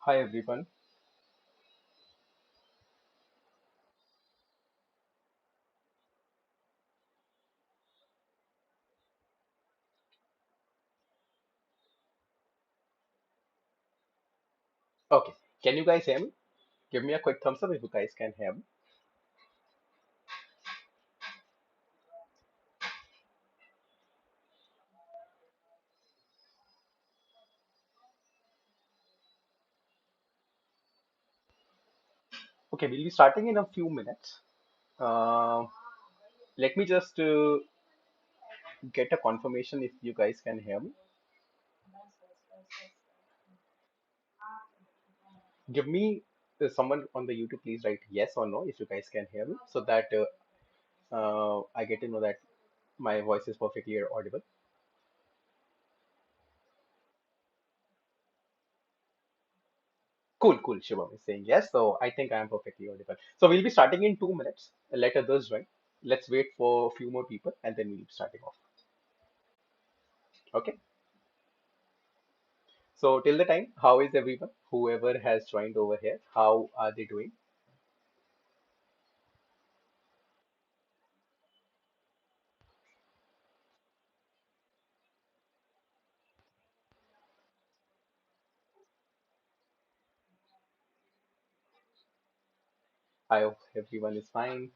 Hi everyone. Okay, can you guys hear me? Give me a quick thumbs up if you guys can hear me. Okay, we'll be starting in a few minutes. Uh, Let me just get a confirmation if you guys can hear me. Give me someone on the YouTube, please write yes or no if you guys can hear me so that I get to know that my voice is perfectly audible. Cool, cool. Shivam is saying yes, so I think I am perfectly audible. So we'll be starting in 2 minutes. Let others join. Let's wait for a few more people and then we'll be starting off. Okay. So till the time, how is everyone? Whoever has joined over here, how are they doing? I hope everyone is fine.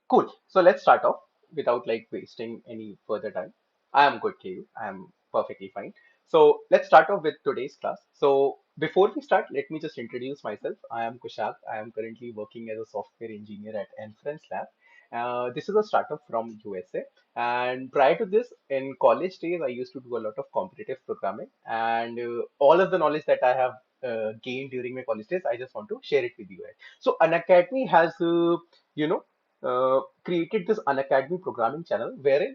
Cool. So let's start off without like wasting any further time. I am good, KU. I am perfectly fine. So let's start off with today's class. So before we start, let me just introduce myself. I am Kushag. I am currently working as a software engineer at Inference Lab. This is a startup from USA. And prior to this, in college days, I used to do a lot of competitive programming. And all of the knowledge that I have gained during my college days, I just want to share it with you guys. So Unacademy has, you know, created this Unacademy programming channel wherein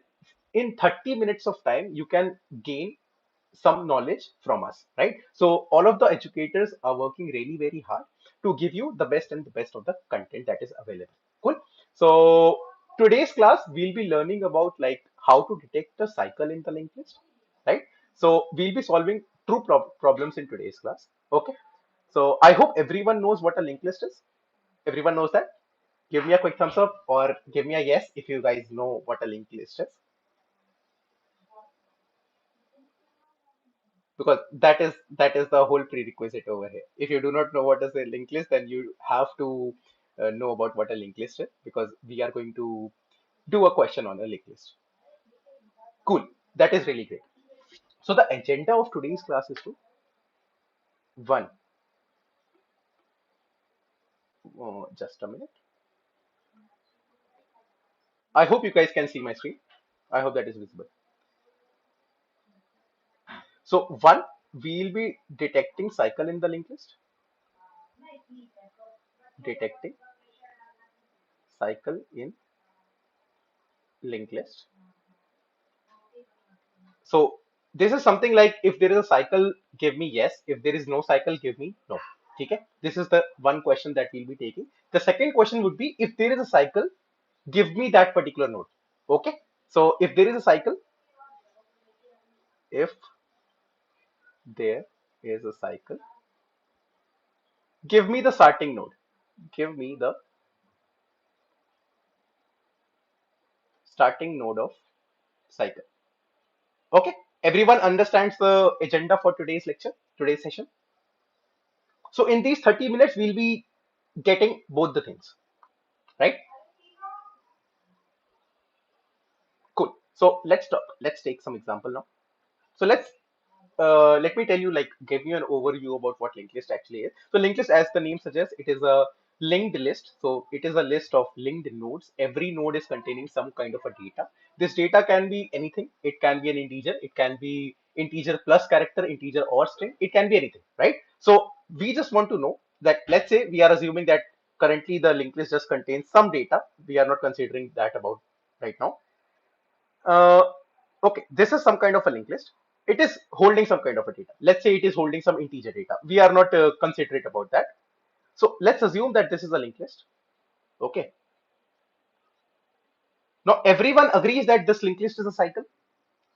in 30 minutes of time you can gain some knowledge from us, right? So all of the educators are working really very hard to give you the best and the best of the content that is available. Cool. So today's class we'll be learning about like how to detect the cycle in the linked list, right? So we'll be solving true problems in today's class. Okay. So I hope everyone knows what a linked list is. Everyone knows that. Give me a quick thumbs up or give me a yes if you guys know what a linked list is, because that is the whole prerequisite over here. If you do not know what is a linked list, then you have to know about what a linked list is, because we are going to do a question on a linked list. Cool. That is really great. So the agenda of today's class is to one. Just a minute. I hope you guys can see my screen. I hope that is visible. So one, we'll be detecting cycle in the linked list. Detecting cycle in linked list. So this is something like if there is a cycle, give me yes. If there is no cycle, give me no. Okay. This is the one question that we'll be taking. The second question would be if there is a cycle, give me that particular node. Okay. So if there is a cycle, if there is a cycle, give me the starting node. Give me the starting node of cycle. Okay. Everyone understands the agenda for today's lecture, today's session. So in these 30 minutes, we'll be getting both the things, right? Cool. So let's talk. Let's take some example now. So let me tell you, like, give you an overview about what linked list actually is. So linked list, as the name suggests, it is a linked list. So it is a list of linked nodes. Every node is containing some kind of a data. This data can be anything. It can be an integer. It can be integer plus character, integer or string. It can be anything, right? So we just want to know that, let's say we are assuming that currently the linked list just contains some data. We are not considering that about right now. uh, okay, this is some kind of a linked list. It is holding some kind of a data. Let's say it is holding some integer data. We are not considerate about that. So let's assume that this is a linked list. Okay. Now everyone agrees that this linked list is a cycle.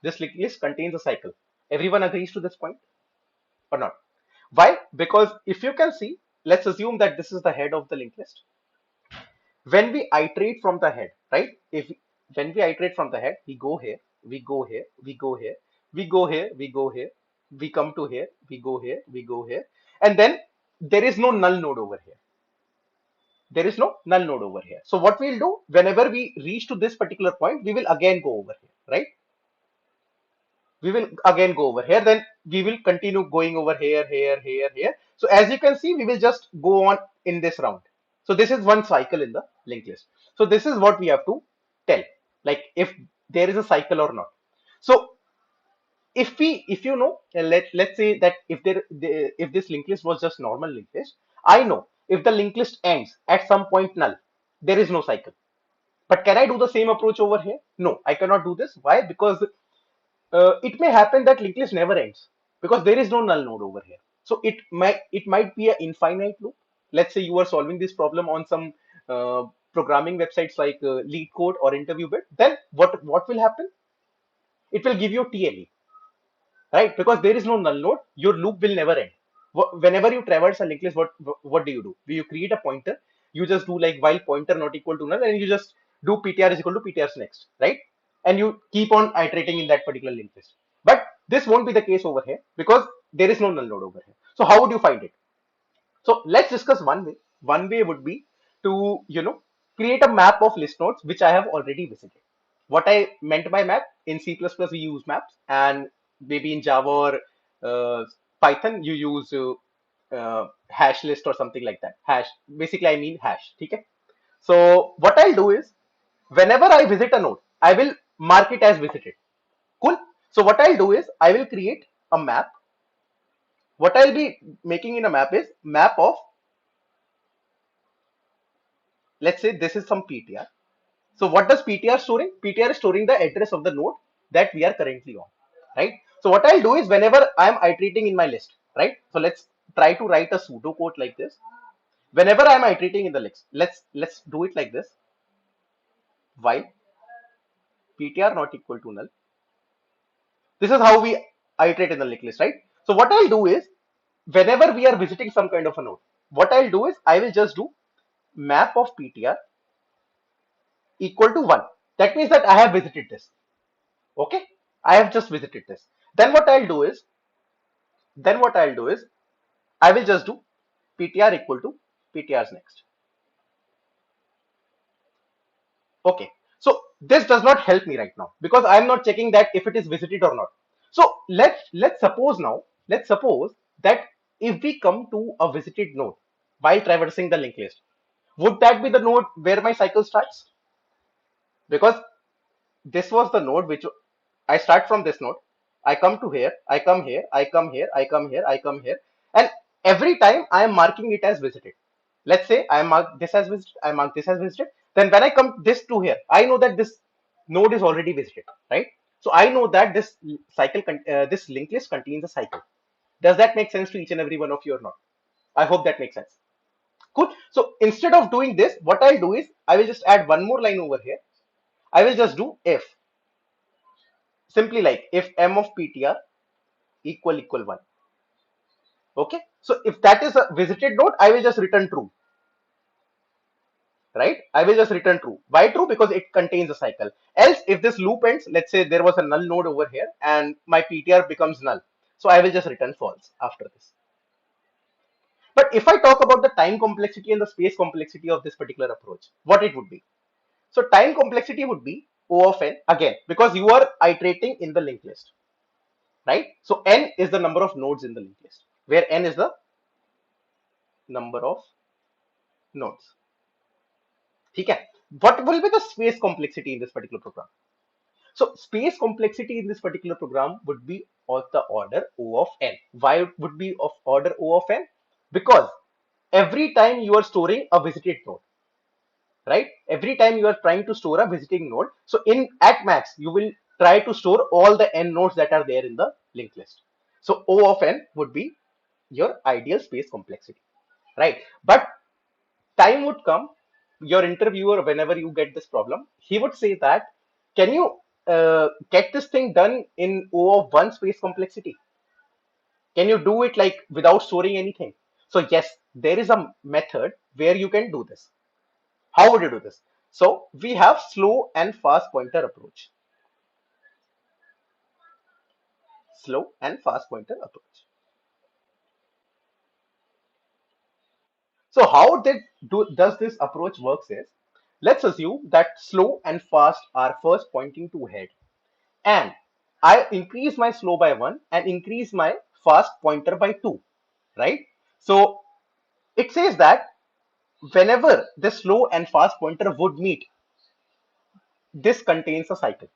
This linked list contains a cycle. Everyone agrees to this point or not? Why? Because if you can see, let's assume that this is the head of the linked list. When we iterate from the head, right? If when we iterate from the head, we go here, we go here, we go here, we go here, we go here, we come to here, we go here, we go here, and then there is no null node over here. There is no null node over here. So what we'll do, whenever we reach to this particular point, we will again go over here, right? We will again go over here, then we will continue going over here, here. So as you can see, we will just go on in this round. So this is one cycle in the linked list. So this is what we have to tell, like if there is a cycle or not. So if you know, let's say that if this linked list was just normal linked list, I know if the linked list ends at some point null, there is no cycle. But can I do the same approach over here? No, I cannot do this. Why? Because it may happen that linked list never ends because there is no null node over here. So it might be an infinite loop. Let's say you are solving this problem on some programming websites like Lead Code or Interview Bit. Then what will happen? It will give you TLE, right? Because there is no null node, your loop will never end. Whenever you traverse a linked list, what do? You create a pointer. You just do like while pointer not equal to null, and you just do PTR is equal to PTR's next, right? And you keep on iterating in that particular linked list. But this won't be the case over here because there is no null node over here. So how would you find it? So let's discuss one way. One way would be to, create a map of list nodes which I have already visited. What I meant by map, in C++ we use maps, and maybe in Java or Python you use hash list or something like that. Hash, basically I mean hash. Okay. So what I'll do is whenever I visit a node, I will mark it as visited. Cool. So what I'll do is I will create a map. What I'll be making in a map is map of, let's say this is some PTR. So what does PTR storing? PTR is storing the address of the node that we are currently on, right? So what I'll do is whenever I'm iterating in my list, right? So let's try to write a pseudo code like this. Whenever I'm iterating in the list, let's do it like this. While PTR not equal to null. This is how we iterate in the linked list, right? So what I'll do is whenever we are visiting some kind of a node, what I'll do is I will just do map of PTR equal to 1. That means that I have visited this. Okay, I have just visited this. Then what I'll do is, I will just do PTR equal to PTR's next. Okay, so this does not help me right now because I'm not checking that if it is visited or not. So let's suppose now, let's suppose that if we come to a visited node while traversing the linked list, would that be the node where my cycle starts? Because this was the node which I start from this node. I come to here, I come here, I come here, I come here, I come here. And every time I am marking it as visited. Let's say I mark this as visited, I mark this as visited. Then when I come this to here, I know that this node is already visited, right? So I know that this this linked list contains a cycle. Does that make sense to each and every one of you or not? I hope that makes sense. Cool. So instead of doing this, what I'll do is I will just add one more line over here. I will just do if, simply like if m of ptr equal 1. Okay, so if that is a visited node, I will just return true, right? I will just return true. Why true? Because it contains a cycle. Else if this loop ends, let's say there was a null node over here and my ptr becomes null, so I will just return false after this. But if I talk about the time complexity and the space complexity of this particular approach, what it would be? So time complexity would be O of n, again because you are iterating in the linked list, right? So n is the number of nodes in the linked list, where n is the number of nodes. Okay. What will be the space complexity in this particular program? So space complexity in this particular program would be of the order O of n. Why it would be of order O of n? Because every time you are storing a visited node, right? Every time you are trying to store a visiting node, so in at max you will try to store all the n nodes that are there in the linked list. So O of n would be your ideal space complexity, right? But time would come your interviewer, whenever you get this problem, he would say that, can you get this thing done in O of one space complexity? Can you do it like without storing anything? So yes, there is a method where you can do this. How would you do this? So we have slow and fast pointer approach. Slow and fast pointer approach. So how does this approach works is, let's assume that slow and fast are first pointing to head, and I increase my slow by 1 and increase my fast pointer by 2, right? So it says that whenever the slow and fast pointer would meet, this contains a cycle.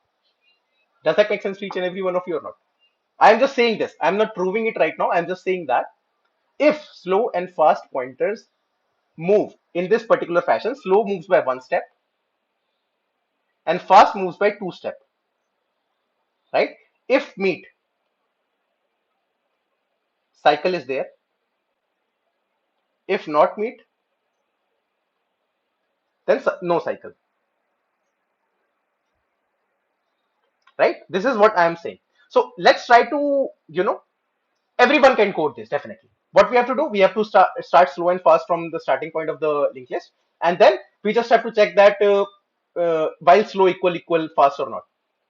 Does that make sense to each and every one of you or not? I'm just saying this. I'm not proving it right now. I'm just saying that if slow and fast pointers move in this particular fashion, slow moves by 1 step and fast moves by 2 step, right? If meet, cycle is there. If not meet, then no cycle, right? This is what I am saying. So let's try to, everyone can code this definitely. What we have to do, we have to start slow and fast from the starting point of the linked list, and then we just have to check that while slow equal fast or not.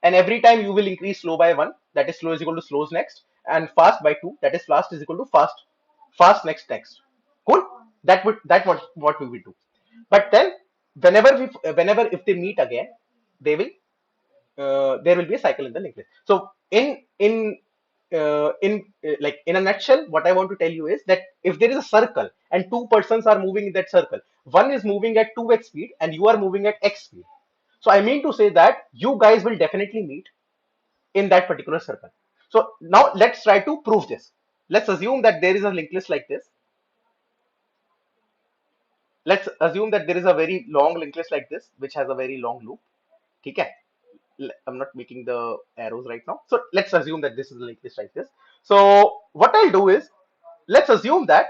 And every time you will increase slow by 1, that is slow is equal to slows next, and fast by 2, that is fast is equal to fast next. Cool. That what we will do. But then whenever if they meet again, they will there will be a cycle in the linked list. So like in a nutshell, what I want to tell you is that if there is a circle and two persons are moving in that circle, one is moving at 2x speed and you are moving at x speed. So I mean to say that you guys will definitely meet in that particular circle. So now let's try to prove this. Let's assume that there is a linked list like this. Let's assume that there is a very long linked list like this, which has a very long loop. Okay. I'm not making the arrows right now. So let's assume that this is a linked list like this. So what I'll do is, let's assume that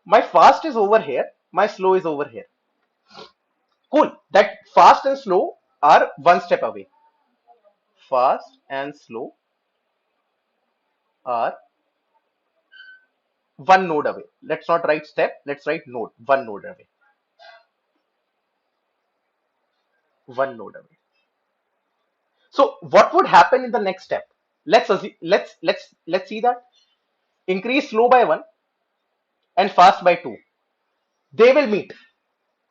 my fast is over here, my slow is over here. Cool. That fast and slow are 1 step away. Fast and slow are 1 node away. Let's not write step, let's write node, 1 node away. 1 node away. So what would happen in the next step? Let's see that. Increase slow by 1 and fast by 2. They will meet.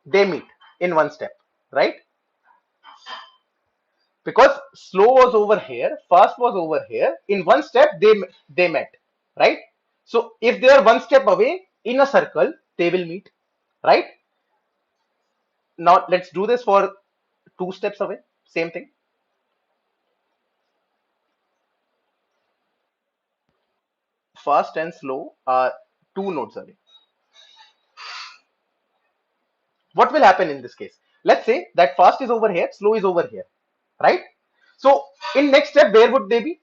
They meet in 1 step, right? Because slow was over here, fast was over here. In 1 step, they met, right? So if they are 1 step away in a circle, they will meet, right? Now let's do this for 2 steps away. Same thing. Fast and slow are 2 nodes away. What will happen in this case? Let's say that fast is over here, slow is over here, right? So in next step, where would they be?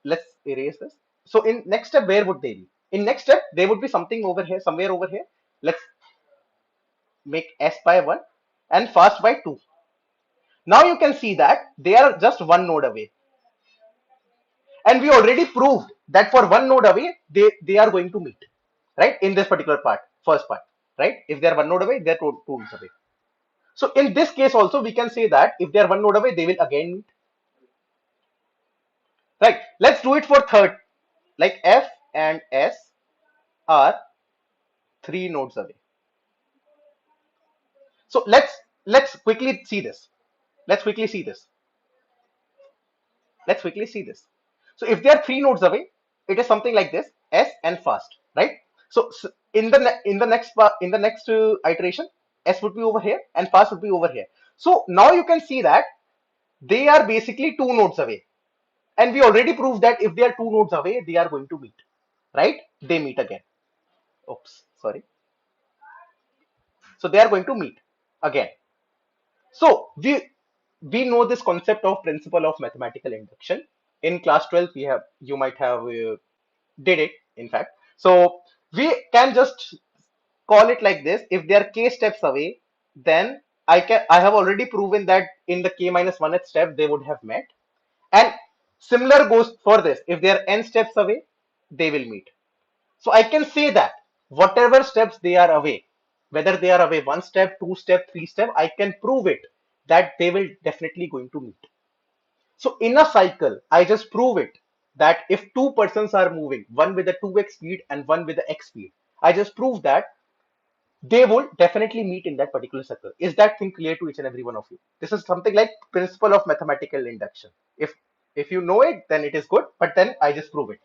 Let's erase this. So in next step, where would they be? In next step, there would be something over here, somewhere over here. Let's make s by 1 and fast by 2. Now you can see that they are just 1 node away. And we already proved that for 1 node away, they are going to meet, right? In this particular part, first part, right? If they are 1 node away, they are two nodes away. So in this case also, we can say that if they are 1 node away, they will again meet. Right. Let's do it for third. Like F and S are 3 nodes away. So let's quickly see this. Let's quickly see this. Let's quickly see this. So if they are 3 nodes away, it is something like this: S and fast, right? So in the next iteration, S would be over here and fast would be over here. So now you can see that they are basically 2 nodes away. And we already proved that if they are 2 nodes away, they are going to meet, right? They meet again. Oops, sorry. So they are going to meet again. So we know this concept of principle of mathematical induction. In class 12, you might have did it, in fact. So we can just call it like this: if they are k steps away, then I have already proven that in the k minus 1th step they would have met. And similar goes for this. If they are n steps away, they will meet. So I can say that whatever steps they are away, whether they are away one step, two step, three step, I can prove it that they will definitely going to meet. So in a cycle, I just prove it that if two persons are moving, one with a 2x speed and one with the x speed, I just prove that they will definitely meet in that particular circle. Is that thing clear to each and every one of you? This is something like principle of mathematical induction. If you know it, then it is good. But then I just prove it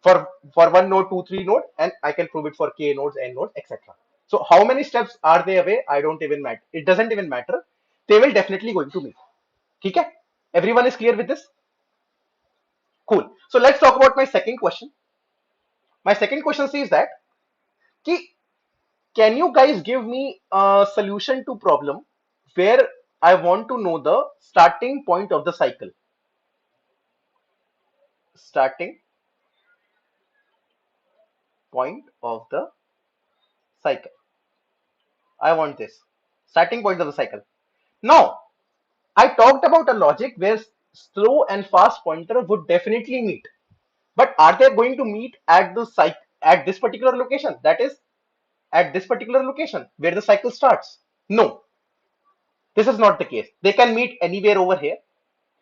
for one node, two, three node, and I can prove it for k nodes, n nodes, etc. So how many steps are they away? I don't even matter. It doesn't even matter. They will definitely going to meet. Okay? Everyone is clear with this? Cool. So let's talk about my second question. My second question says that ki, can you guys give me a solution to problem where I want to know the starting point of the cycle? Starting point of the cycle. I want this. Starting point of the cycle. Now, I talked about a logic where slow and fast pointer would definitely meet. But are they going to meet at the at this particular location? That is at this particular location where the cycle starts? No, this is not the case. They can meet anywhere over here.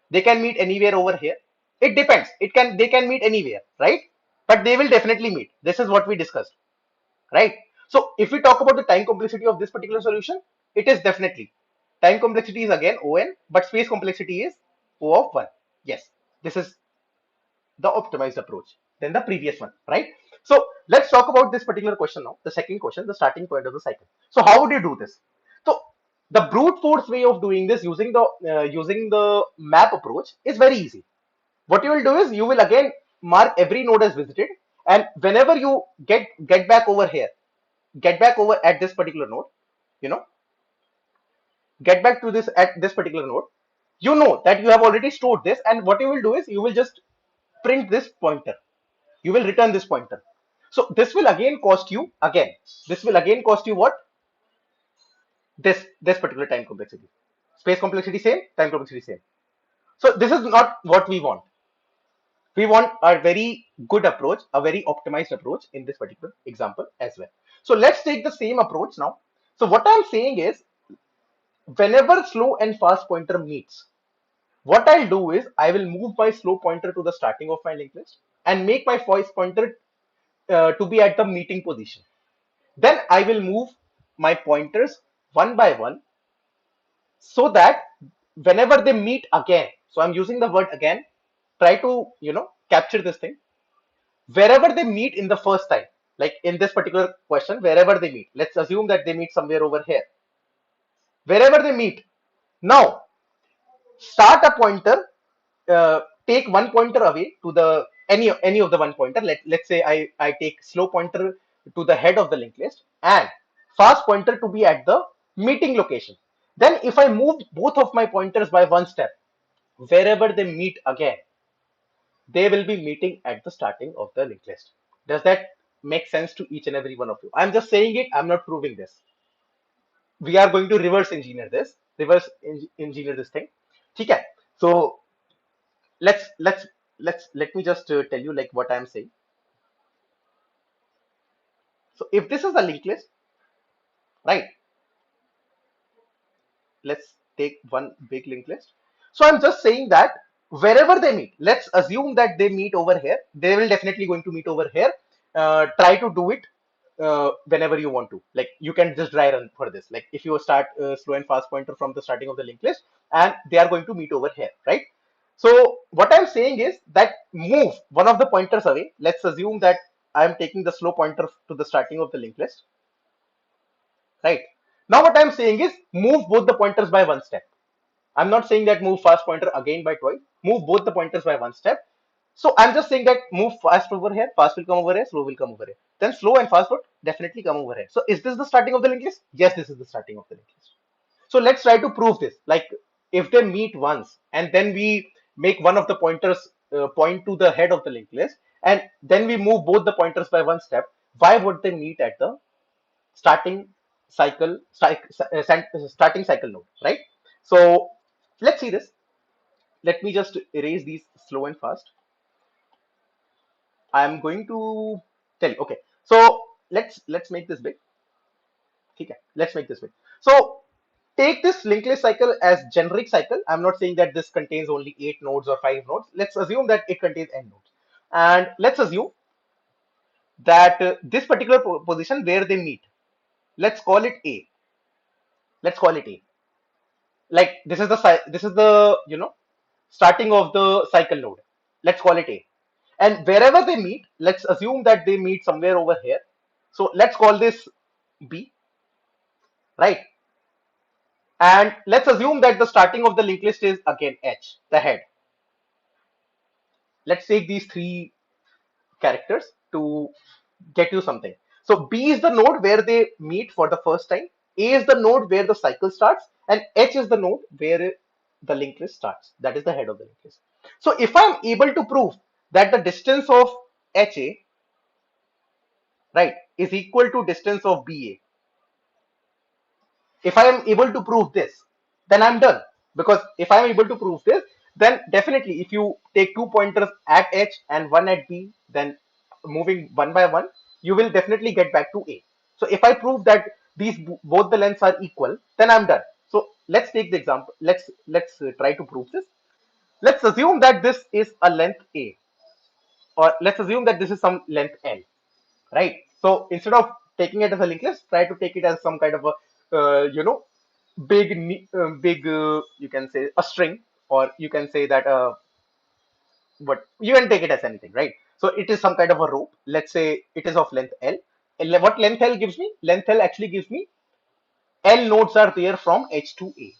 They can meet anywhere over here. It depends. They can meet anywhere, right? But they will definitely meet. This is what we discussed, right? So if we talk about the time complexity of this particular solution, it is definitely time complexity is again O(n), but space complexity is O of 1. Yes, this is the optimized approach than the previous one, right? So let's talk about this particular question now. The second question, the starting point of the cycle. So how would you do this? So the brute force way of doing this using the map approach is very easy. What you will do is you will again mark every node as visited, and whenever you get back over here, get back over at this particular node, you know, get back to this at this particular node, you know that you have already stored this, and what you will do is you will just print this pointer. You will return this pointer. So this will again cost you This will again cost you what? This particular time complexity. Space complexity same, time complexity same. So this is not what we want. We want a very good approach, a very optimized approach in this particular example as well. So let's take the same approach now. So what I'm saying is, whenever slow and fast pointer meets, what I'll do is I will move my slow pointer to the starting of my linked list and make my fast pointer to be at the meeting position. Then I will move my pointers one by one so that whenever they meet again, so I'm using the word again, try to, capture this thing. Wherever they meet in the first time, like in this particular question, wherever they meet, let's assume that they meet somewhere over here. Wherever they meet, now start a pointer, take one pointer away to the any of the one pointer. Let's say I take slow pointer to the head of the linked list and fast pointer to be at the meeting location. Then if I move both of my pointers by one step, wherever they meet again, they will be meeting at the starting of the linked list. Does that make sense to each and every one of you? I'm just saying it, I'm not proving this. We are going to reverse engineer this thing. Okay. So let me just tell you like what I'm saying. So if this is a linked list, right? Let's take one big linked list. So I'm just saying that wherever they meet, let's assume that they meet over here. They will definitely going to meet over here. Try to do it whenever you want to. Like you can just dry run for this. Like if you start slow and fast pointer from the starting of the linked list, and they are going to meet over here, right? So what I'm saying is that move one of the pointers away. Let's assume that I'm taking the slow pointer to the starting of the linked list, right? Now what I'm saying is move both the pointers by one step. I'm not saying that move fast pointer again by twice. Move both the pointers by one step. So I'm just saying that move fast over here, fast will come over here, slow will come over here. Then slow and fast would definitely come over here. So is this the starting of the linked list? Yes, this is the starting of the linked list. So let's try to prove this. Like if they meet once and then we make one of the pointers point to the head of the linked list and then we move both the pointers by one step, why would they meet at the starting starting cycle node, right? So let's see this. Let me just erase these slow and fast. I'm going to tell you. Okay, so let's make this big. Okay, let's make this big. So take this linked list cycle as generic cycle. I'm not saying that this contains only 8 nodes or 5 nodes. Let's assume that it contains n nodes, and let's assume that this particular position where they meet, let's call it A. Let's call it A. Like this is the starting of the cycle node. Let's call it A. And wherever they meet, let's assume that they meet somewhere over here. So let's call this B, right? And let's assume that the starting of the linked list is again H, the head. Let's take these three characters to get you something. So B is the node where they meet for the first time. A is the node where the cycle starts, and H is the node where the linked list starts. That is the head of the linked list. So if I'm able to prove that the distance of HA, right, is equal to distance of BA, if I am able to prove this, then I'm done. Because if I'm able to prove this, then definitely if you take 2 pointers at H and one at B, then moving one by one, you will definitely get back to A. So if I prove that these both the lengths are equal, then I'm done. So let's take the example. Let's try to prove this. Let's assume that this is a length A, or let's assume that this is some length L, right? So instead of taking it as a linked list, try to take it as some kind of a big you can say a string, or you can say that but you can take it as anything, right? So it is some kind of a rope. Let's say it is of length L. What length L gives me? Length L actually gives me L nodes are there from H to A,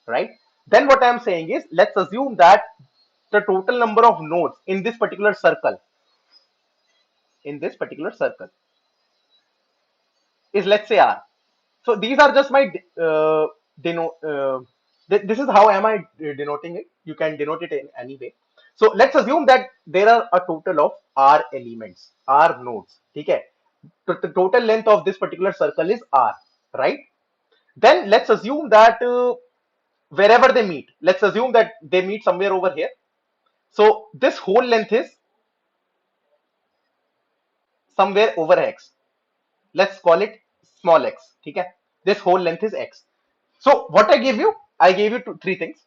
right? Then what I am saying is, let's assume that the total number of nodes in this particular circle is, let's say, R. So these are just my this is how am I denoting it. You can denote it in any way. So let's assume that there are a total of R elements, R nodes. Okay, the total length of this particular circle is R, right? Then let's assume that wherever they meet, let's assume that they meet somewhere over here. So this whole length is somewhere over X. Let's call it small x. Okay, this whole length is X. So what I gave you three things.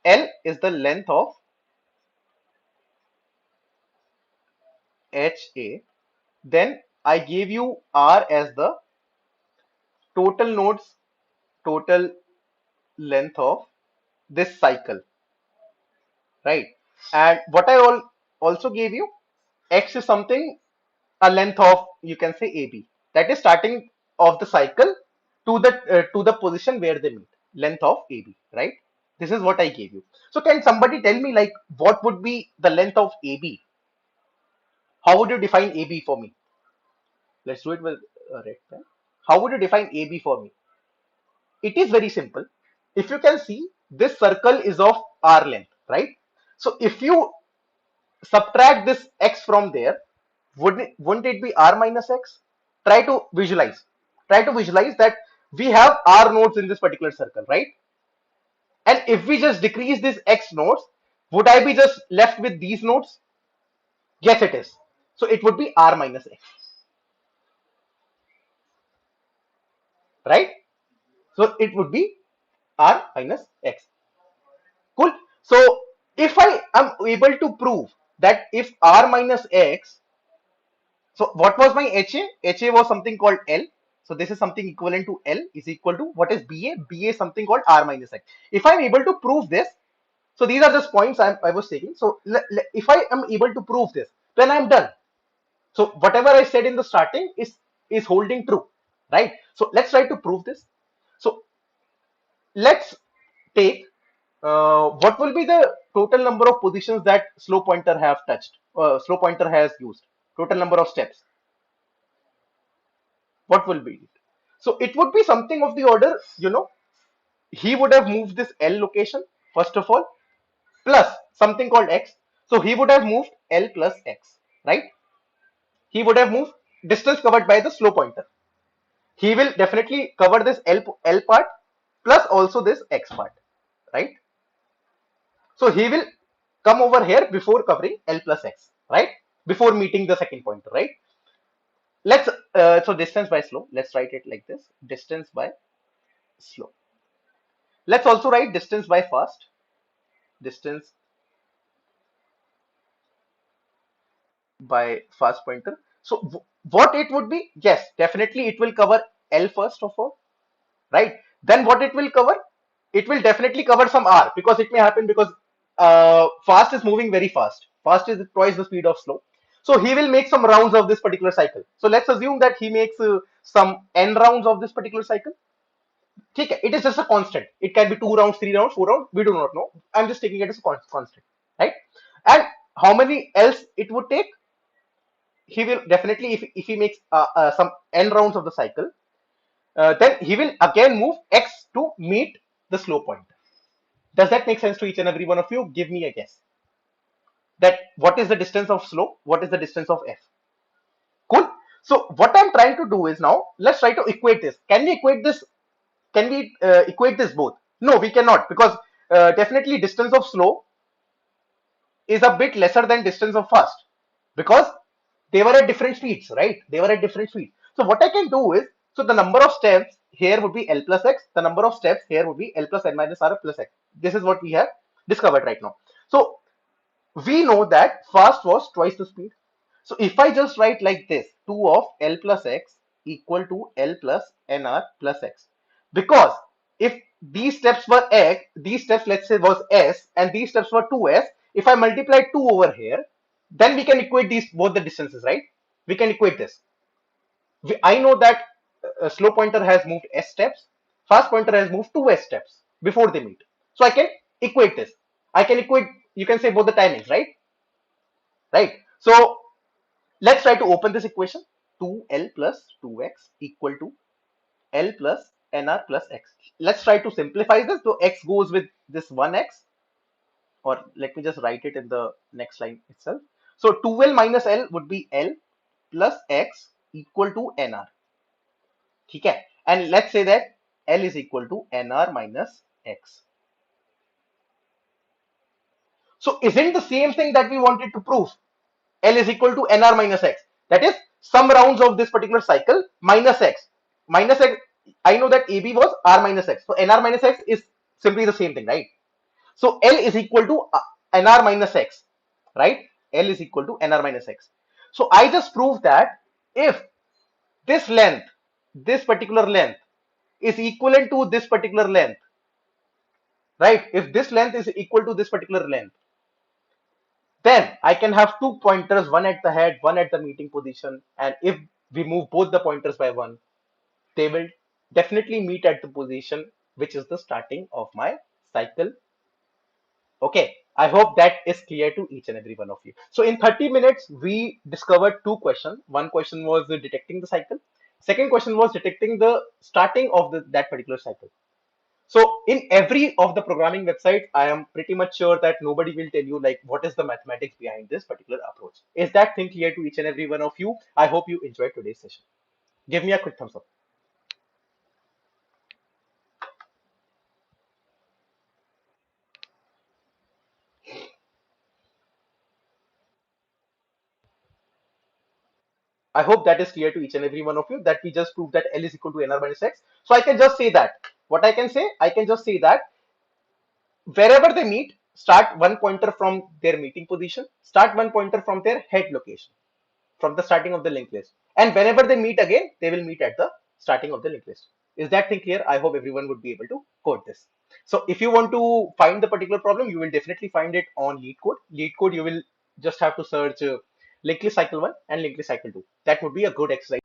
L is the length of HA. Then I gave you R as the total nodes, total length of this cycle, right? And what I also gave you, X is something, a length of, you can say, AB. That is starting of the cycle to the position where they meet, length of AB, right? This is what I gave you. So can somebody tell me, like, what would be the length of AB? How would you define AB for me? Let's do it with a red pen. How would you define AB for me? It is very simple. If you can see, this circle is of R length, right? So if you subtract this X from there, wouldn't it be R minus X? Try to visualize. Try to visualize that we have R nodes in this particular circle, right? And if we just decrease this X nodes, would I be just left with these nodes? Yes, it is. So it would be R minus X, right? So it would be R minus X. Cool. So if I am able to prove that if R minus X, so what was my HA? HA was something called L. So this is something equivalent to L is equal to what is BA? BA is something called R minus X. If I'm able to prove this, so these are just points I was taking. So if I am able to prove this, then I'm done. So whatever I said in the starting is holding true, right? So let's try to prove this. So let's take what will be the total number of positions that slow pointer have touched, slow pointer has used, total number of steps. What will be it? So it would be something of the order, he would have moved this L location first of all, plus something called X. So he would have moved L plus X, right? He would have moved distance covered by the slow pointer. He will definitely cover this L part plus also this X part, right? So he will come over here before covering L plus X, right? Before meeting the second pointer, right? Let's so distance by slope. Let's write it like this: distance by slope. Let's also write distance by fast. Distance by fast pointer. So what it would be? Yes, definitely it will cover L first of all, right? Then what it will cover? It will definitely cover some R because it may happen because fast is moving very fast. Fast is twice the speed of slow. So he will make some rounds of this particular cycle. So let's assume that he makes some n rounds of this particular cycle. Okay, it is just a constant. It can be 2 rounds, 3 rounds, 4 rounds. We do not know. I'm just taking it as a constant, right? And how many else it would take? He will definitely, if he makes some n rounds of the cycle, then he will again move x to meet the slow point. Does that make sense to each and every one of you? Give me a guess. That what is the distance of slope? What is the distance of f? Cool. So what I'm trying to do is now let's try to equate this. Can we equate this? Can we equate this both? No, we cannot because definitely distance of slow is a bit lesser than distance of fast because they were at different speeds, right? They were at different speeds. So what I can do is, so the number of steps here would be L plus X. The number of steps here would be L plus N minus R plus X. This is what we have discovered right now. So we know that fast was twice the speed. So if I just write like this, 2 of L plus X equal to L plus NR plus X. Because if these steps were X, these steps let's say was S and these steps were 2S, if I multiply 2 over here, then we can equate these both the distances, right? We can equate this. I know that a slow pointer has moved S steps, fast pointer has moved 2S steps before they meet. So I can equate this. I can equate, you can say both the timings, right? Right. So let's try to open this equation. 2L plus 2X equal to L plus NR plus X. Let's try to simplify this. So X goes with this 1X, or let me just write it in the next line itself. So 2L minus L would be L plus X equal to NR. Okay. And let's say that L is equal to NR minus X. So isn't the same thing that we wanted to prove? L is equal to NR minus X. That is some rounds of this particular cycle minus X. Minus X, I know that AB was R minus X. So NR minus X is simply the same thing, right? So L is equal to NR minus X, right? L is equal to NR minus X. So I just proved that if this length, this particular length is equivalent to this particular length, right? If this length is equal to this particular length, then I can have two pointers, one at the head, one at the meeting position. And if we move both the pointers by one, they will definitely meet at the position which is the starting of my cycle. Okay, I hope that is clear to each and every one of you. So in 30 minutes, we discovered two questions. One question was detecting the cycle. Second question was detecting the starting of that particular cycle. So in every of the programming websites, I am pretty much sure that nobody will tell you like what is the mathematics behind this particular approach. Is that thing clear to each and every one of you? I hope you enjoyed today's session. Give me a quick thumbs up. I hope that is clear to each and every one of you that we just proved that L is equal to NR minus X. So I can just say that. What I can say, I can just say that wherever they meet, start one pointer from their meeting position, start one pointer from their head location, from the starting of the linked list. And whenever they meet again, they will meet at the starting of the linked list. Is that thing clear? I hope everyone would be able to code this. So if you want to find the particular problem, you will definitely find it on lead code. Lead code, you will just have to search linked list cycle 1 and linked list cycle 2. That would be a good exercise.